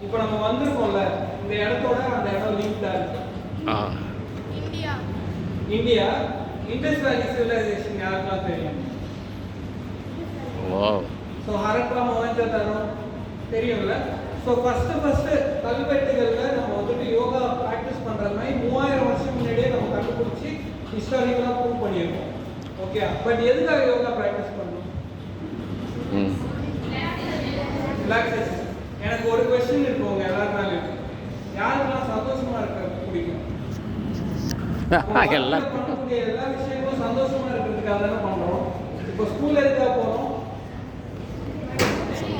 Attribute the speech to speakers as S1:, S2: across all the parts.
S1: இப்போ நம்ம வந்திருக்கோம்ல, இந்த இடத்தோட அந்த இடம் லிங்க்டா இருக்கு.
S2: இந்தியா
S1: இந்தியா இண்டஸ் வேலி சிவிலைசேஷன் யாருக்கெல்லாம் தெரியும்? ஸோ ஹரப்பா மொஹஞ்சதாரோ தெரியும்ல. ஸோ ஃபர்ஸ்ட் கல்வெட்டுகளில் நம்ம வந்துட்டு யோகா ப்ராக்டிஸ் பண்ணுற மாதிரி 3000 வருஷம் முன்னாடியே நம்ம கண்டுபிடிச்சி ஹிஸ்டாரிக்கலாக ப்ரூவ் பண்ணியிருக்கோம். ஓகே, பட் எதுக்காக யோகா ப்ராக்டிஸ் பண்ணணும்? ரிலாக்ஸேஷன். எனக்கு ஒரு கொஸ்டின் இருக்கு உங்க எல்லாருனாலும், யாருக்கெல்லாம் சந்தோஷமா இருக்க பிடிக்கும்? பண்ணக்கூடிய எல்லா விஷயங்களும் சந்தோஷமா இருக்கிறதுக்காக தானே பண்றோம். இப்போ ஸ்கூல் எதுக்காக போறோம்?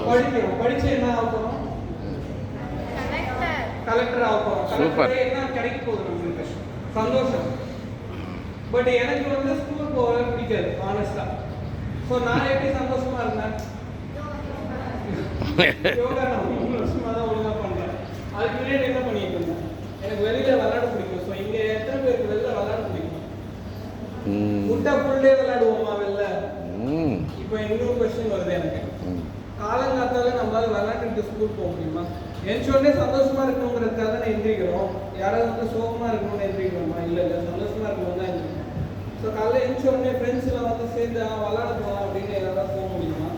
S1: படிக்கிறோம். படிச்சு என்ன ஆக போறோம்? கலெக்டர் ஆக போறோம். கலெக்டர் என்ன கிடைக்க போகுது நம்மளுக்கு? சந்தோஷம். பட் எனக்கு வந்து ஸ்கூல் போக பிடிக்காது ஆனஸ்டா. ஸோ நான் எப்படி சந்தோஷமா இருந்தேன்? யோகா நான் 3 வருஷமா தான் ஒழுங்கா பண்றேன். அதுக்கு முன்னாடி என்ன பண்ணிட்டு இருந்தேன்? எனக்கு வெளியில விளையாட பிடிக்கும். ஸோ இங்க எத்தனை பேருக்கு வெளில விளையாட பிடிக்கும்? முட்டை புல்லே விளையாடுவோமா வெளில? இப்போ இன்னொரு கொஸ்டின் வருது எனக்கு. காலங்காத்தால நம்மளால விளையாண்டுட்டு ஸ்கூல் போக முடியுமா? என்ச்சோடனே சந்தோஷமா இருக்கணுங்கிறதுக்காக தான் எந்திரிக்கிறோம். யாராவது வந்து சோகமா இருக்கணும்னு எந்திரிக்கிறோமா? இல்லை சந்தோஷமா இருக்கணும் தான் எந்திரிக்கிறோம். ஸோ காலையில் எந்திரிச்சோடனே ஃப்ரெண்ட்ஸ்லாம் வந்து சேர்ந்து விளையாட போகலாம் அப்படின்னு ஏதாவது போக முடியுமா?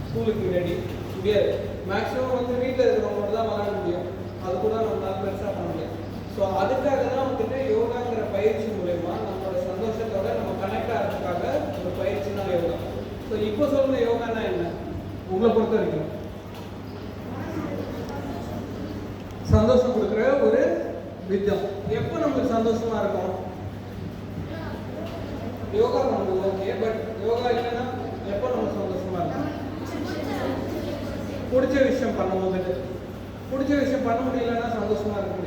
S1: ஸ்கூலுக்கு முன்னாடி முடியாது. மேக்ஸிமம் வந்து வீட்டில் இருக்கிறவங்களோட தான் விளையாட முடியும். அது கூட நம்மளால பெருசாக பண்ண முடியாது. ஸோ அதுக்காக தான் வந்துட்டு யோகாங்கிற பயிற்சி மூலயமா நம்மளோட சந்தோஷத்தோட நம்ம கனெக்ட் ஆகிறதுக்காக ஒரு பயிற்சி தான் யோகா. ஸோ இப்போ சொல்லுங்க, யோகானா என்ன உங்களை பொறுத்த வரைக்கும்? சந்தோஷம் கொடுக்குற ஒரு விதம். எப்போ நம்மளுக்கு சந்தோஷமா இருக்கும்? யோகா பண்ணுறது ஓகே, பட் யோகா இல்லைன்னா எப்போ நம்ம சந்தோஷமா இருக்கும்? பிடிச்ச விஷயம் பண்ணும்போது. பிடிச்ச விஷயம் பண்ண முடியலன்னா